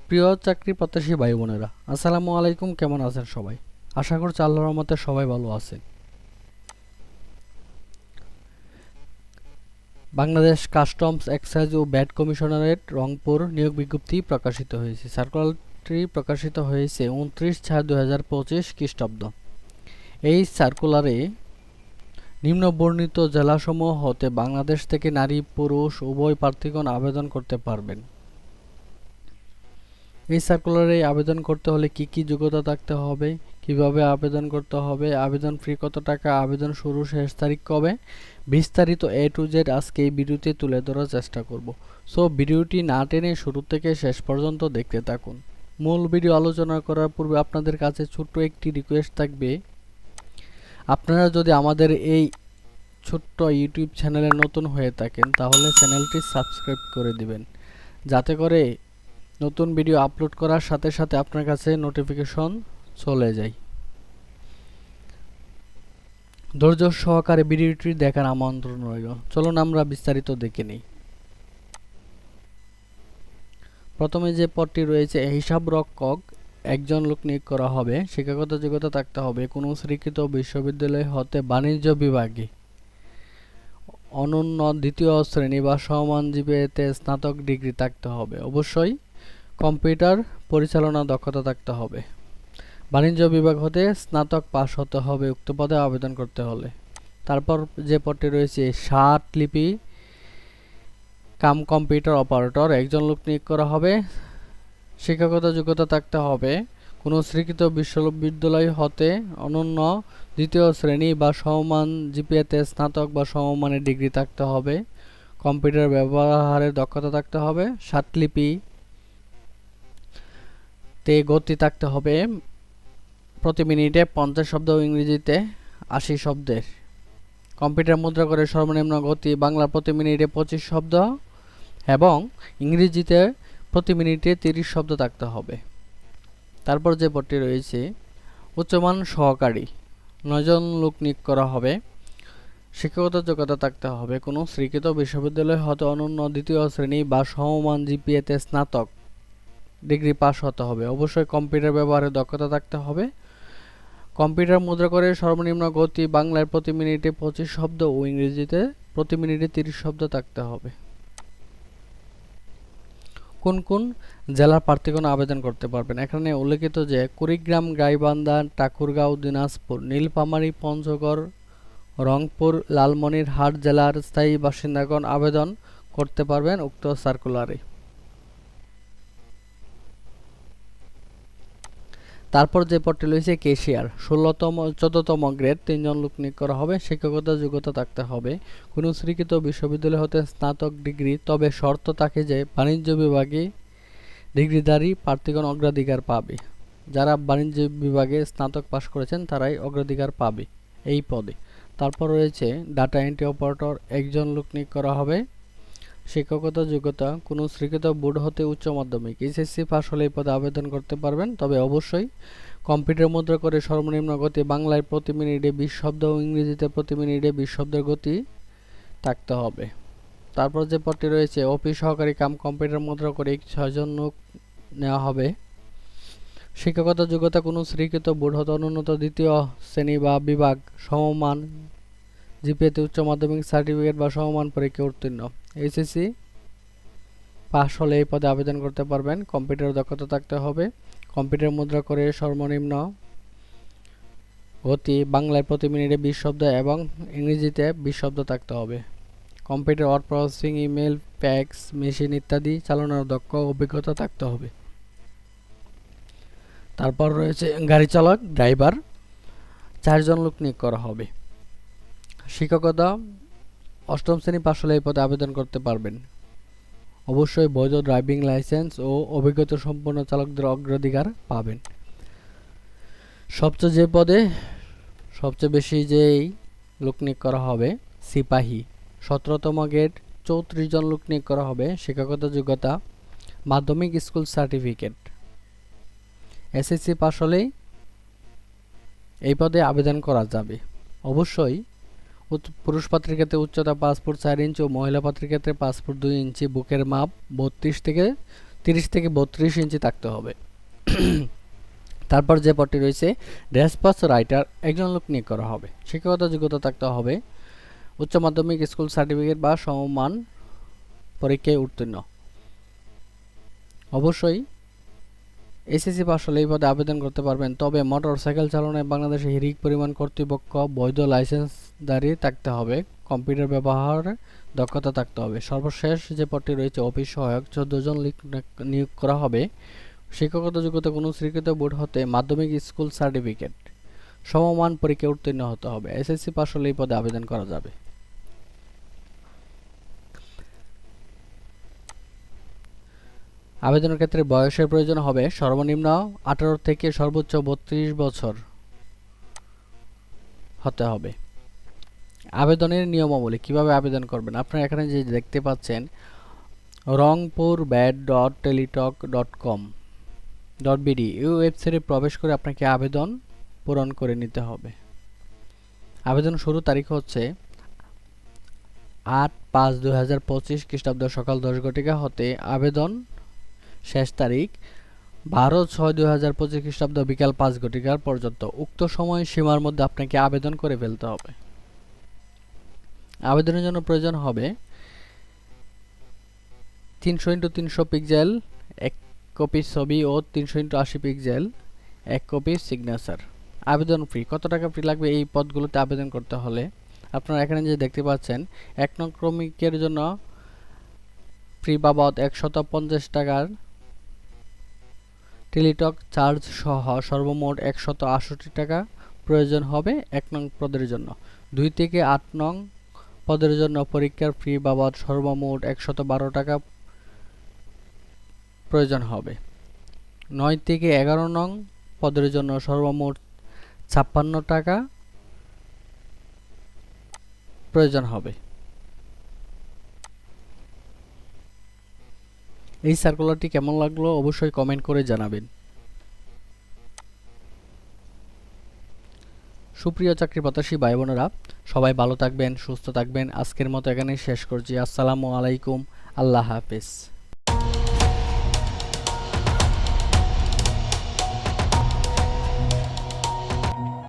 প্রিয় চাকরি প্রত্যাশী ভাই বোনেরা, আসসালামু আলাইকুম। কেমন আছেন সবাই? আশা করছি আল্লাহর রহমতে সবাই ভালো আছেন। বাংলাদেশ কাস্টমস এক্সাইজ ও ভ্যাট কমিশনারেট রংপুর নিয়োগ বিজ্ঞপ্তি প্রকাশিত হয়েছে। সার্কুলারটি প্রকাশিত হয়েছে 29/6/2025 খ্রিস্টাব্দ। এই সার্কুলারে নিম্নবর্ণিত জেলাসমূহ হতে বাংলাদেশ থেকে নারী পুরুষ উভয় প্রার্থীগণ আবেদন করতে পারবেন। এই সার্কুলারে আবেদন করতে হলে কি কি যোগ্যতা থাকতে হবে, কিভাবে আবেদন করতে হবে, আবেদন ফি কত টাকা, আবেদন শুরু শেষ তারিখ কবে, বিস্তারিত A to Z আজকে এই ভিডিওতে তুলে ধরার চেষ্টা করব। সো ভিডিওটি না টেনে শুরু থেকে শেষ পর্যন্ত দেখতে থাকুন। মূল ভিডিও আলোচনা করার পূর্বে আপনাদের কাছে ছোট্ট একটি রিকোয়েস্ট থাকবে, আপনারা যদি আমাদের এই ছোট্ট ইউটিউব চ্যানেলে নতুন হয়ে থাকেন তাহলে চ্যানেলটি সাবস্ক্রাইব করে দিবেন, যাতে করে নতুন ভিডিও আপলোড করার সাথে সাথে আপনার কাছে নোটিফিকেশন চলে যায়। ধৈর্য সহকারে ভিডিওটি দেখার আমন্ত্রণ রইল। চলুন আমরা বিস্তারিত দেখে নিই। প্রথমে যে পদটি রয়েছে, হিসাব রক্ষক একজন লোক নিয়োগ করা হবে। শিক্ষাগত যোগ্যতা থাকতে হবে কোনো স্বীকৃত বিশ্ববিদ্যালয় হতে বাণিজ্য বিভাগে অনন্য দ্বিতীয় শ্রেণী বা সমমান জিপিএতে স্নাতক ডিগ্রি থাকতে হবে। অবশ্যই কম্পিউটার পরিচালনা দক্ষতা থাকতে হবে। বাণিজ্য বিভাগ হতে স্নাতক পাস হতে হবে উক্ত পদে আবেদন করতে হলে। তারপর যে পদটি রয়েছে, লিপি কাম কম্পিউটার অপারেটর একজন লোক নিয়োগ করা হবে। শিক্ষাগত যোগ্যতা থাকতে হবে কোনো স্বীকৃত বিশ্ববিদ্যালয় হতে অনন্য দ্বিতীয় শ্রেণী বা সমমান জিপিএতে স্নাতক বা সমমানের ডিগ্রি থাকতে হবে। কম্পিউটার ব্যবহারের দক্ষতা থাকতে হবে। লিপি তে গতি থাকতে হবে প্রতি মিনিটে 50 শব্দ ও ইংরেজিতে 80 শব্দের। কম্পিউটার মুদ্রা করে সর্বনিম্ন গতি বাংলা প্রতি মিনিটে 25 শব্দ এবং ইংরেজিতে প্রতি মিনিটে 30 শব্দ থাকতে হবে। তারপর যে পদটি রয়েছে, উচ্চমান সহকারী 9 জন লোক নিয়োগ করা হবে। শিক্ষাগত যোগ্যতা থাকতে হবে কোনো স্বীকৃত বিশ্ববিদ্যালয় হতে অনন্য দ্বিতীয় শ্রেণী বা সমমান জিপিএতে স্নাতক ডিগ্রি পাস হতে হবে। অবশ্যই কম্পিউটার ব্যবহারের দক্ষতা থাকতে হবে। কম্পিউটার মুদ্রা করে সর্বনিম্ন গতি বাংলায় প্রতি মিনিটে 25 শব্দ ও ইংরেজিতে প্রতি মিনিটে 30 শব্দ থাকতে হবে। কোন কোন জেলার প্রার্থীগণ আবেদন করতে পারবেন? এখানে উল্লেখিত যে কুড়িগ্রাম, গাইবান্ধা, ঠাকুরগাঁও, দিনাজপুর, নীলফামারী, পঞ্চগড়, রংপুর, লালমনিরহাট জেলার স্থায়ী বাসিন্দাগণ আবেদন করতে পারবেন উক্ত সার্কুলারে। তারপর যে পদটি রয়েছে, ক্যাশিয়ার 14তম গ্রেড 3 জন লোক নিয়োগ করা হবে। শিক্ষাগত যোগ্যতা থাকতে হবে কোনো স্বীকৃত বিশ্ববিদ্যালয় হতে স্নাতক ডিগ্রি, তবে শর্ত থাকে যে বাণিজ্য বিভাগে ডিগ্রিধারী প্রার্থীগণ অগ্রাধিকার পাবে। যারা বাণিজ্য বিভাগে স্নাতক পাশ করেছেন তারাই অগ্রাধিকার পাবে এই পদে। তারপর রয়েছে ডাটা এন্ট্রি অপারেটর একজন লোক নিয়োগ করা হবে। শিক্ষাগত যোগ্যতা কোনো স্বীকৃত বোর্ড হতে উচ্চ মাধ্যমিক এসএসসি পাস হলে এই পদে আবেদন করতে পারবেন, তবে অবশ্যই কম্পিউটার মুদ্রা করে সর্বনিম্ন গতি বাংলায় প্রতি মিনিটে 20 শব্দ ও ইংরেজিতে প্রতি মিনিটে 20 শব্দের গতি থাকতে হবে। তারপর যে পদটি রয়েছে, অফিস সহকারী কাম কম্পিউটার মুদ্রা করে 6 জন লোক নেওয়া হবে। শিক্ষাগত যোগ্যতা কোনো স্বীকৃত বোর্ড হতে অনুন্নত দ্বিতীয় শ্রেণী বা বিভাগ সমমান জিপিএতে উচ্চ মাধ্যমিক সার্টিফিকেট বা সমমান পরীক্ষা উত্তীর্ণ এসএসসি পাস হলে এই পদে আবেদন করতে পারবেন। কম্পিউটার দক্ষতা থাকতে হবে। কম্পিউটার মুদ্রা করে সর্বনিম্ন গতি বাংলায় প্রতি মিনিটে 20 শব্দ এবং ইংরেজিতে 20 শব্দ থাকতে হবে। Computer word processing, email, fax machine ইত্যাদি চালানোর দক্ষ অভিজ্ঞতা থাকতে হবে। তারপর রয়েছে গাড়ি চালক ড্রাইভার 4 জন লোক নিয়োগ করা হবে। শিক্ষকতা 8ম শ্রেণী পাস হলে এই পদে আবেদন করতে পারবেন। অবশ্যই বৈধ ড্রাইভিং লাইসেন্স ও অভিজ্ঞতা সম্পন্ন চালকদের অগ্রাধিকার পাবেন। যে পদে সবচেয়ে বেশি যেই লোক নিয়োগ করা হবে, সিপাহী 17তম গ্রেড 34 জন লোক নিয়োগ করা হবে। শিক্ষাগত যোগ্যতা মাধ্যমিক স্কুল সার্টিফিকেট, এসএসসি পাস হলেই এই পদে আবেদন করা যাবে। অবশ্যই পুরুষ প্রার্থীর ক্ষেত্রে উচ্চতা 5 ফুট 4 ইঞ্চি ও মহিলা প্রার্থীর ক্ষেত্রে 5 ফুট 2 ইঞ্চি, বুকের মাপ 32 থেকে 30 থেকে 32 ইঞ্চি থাকতে হবে। তারপর যে পদটি রয়েছে রেসপন্স রাইটার, একজন লোক নিয়োগ করা হবে। শিক্ষাগত যোগ্যতা থাকতে হবে উচ্চ মাধ্যমিক স্কুল সার্টিফিকেট বা সমমান পরীক্ষায় উত্তীর্ণ। অবশ্যই এসএসসি পাস হলে এই পদে আবেদন করতে পারবেন। তবে মোটরসাইকেল চালনায় বাংলাদেশে হিরিক পরিমাণ কর্তৃপক্ষ বৈধ লাইসেন্সধারী থাকতে হবে, কম্পিউটার ব্যবহারে দক্ষতা থাকতে হবে। সর্বশেষ যে পদটি রয়েছে অফিস সহায়ক, 14 জন নিয়োগ করা হবে। শিক্ষাগত যোগ্যতা কোনো স্বীকৃত বোর্ড হতে মাধ্যমিক স্কুল সার্টিফিকেট সমমান পরীক্ষায় উত্তীর্ণ হতে হবে। এসএসসি পাস হলে এই পদে আবেদন করা যাবে। আবেদনের ক্ষেত্রে বয়সের প্রয়োজন হবে সর্বনিম্ন 18 থেকে সর্বোচ্চ 32 বছর হতে হবে। আবেদনের নিয়মাবলী, কিভাবে আবেদন করবেন, আপনারা এখানে যে দেখতে পাচ্ছেন rongpurbad.teletalk.com.bd এই ওয়েবসাইটে প্রবেশ করে আপনাকে আবেদন পূরণ করে নিতে হবে। আবেদন শুরু তারিখ হচ্ছে 8/5/2025 খ্রিস্টাব্দ সকাল 10 ঘটিকা হতে আবেদন শেষ তারিখ 12/6/2025 খ্রিস্টাব্দ বিকাল 5 ঘটিকা পর্যন্ত। উক্ত সময় সীমার মধ্যে আপনাকে আবেদন করে ফেলতে হবে। আবেদনের জন্য প্রয়োজন হবে 300x300 পিক্সেল 1 কপি ছবি ও 300x80 পিক্সেল 1 কপি সিগনেচার। আবেদন ফি, কত টাকা ফি লাগবে এই পদগুলোতে আবেদন করতে হলে আপনারা এখানে যে দেখতে পাচ্ছেন 1 নং ক্রমিকের জন্য ফি বাবদ 150 টাকার টেলিটক চার্জ সহ সর্বমোট 168 টাকা প্রয়োজন হবে 1 নং পদের জন্য। 2 থেকে 8 নং পদের জন্য পরীক্ষার ফি বাবদ সর্বমোট 112 টাকা প্রয়োজন হবে। 9 থেকে 11 নং পদের জন্য সর্বমোট 56 টাকা প্রয়োজন হবে। এই সার্কুলারটি কেমন লাগলো অবশ্যই কমেন্ট করে জানাবেন। সুপ্রিয় চাকরি প্রত্যাশী ভাই বোনেরা, সবাই ভালো থাকবেন, সুস্থ থাকবেন। আজকের মতো এখানেই শেষ করছি। আসসালামু আলাইকুম, আল্লাহ হাফেজ।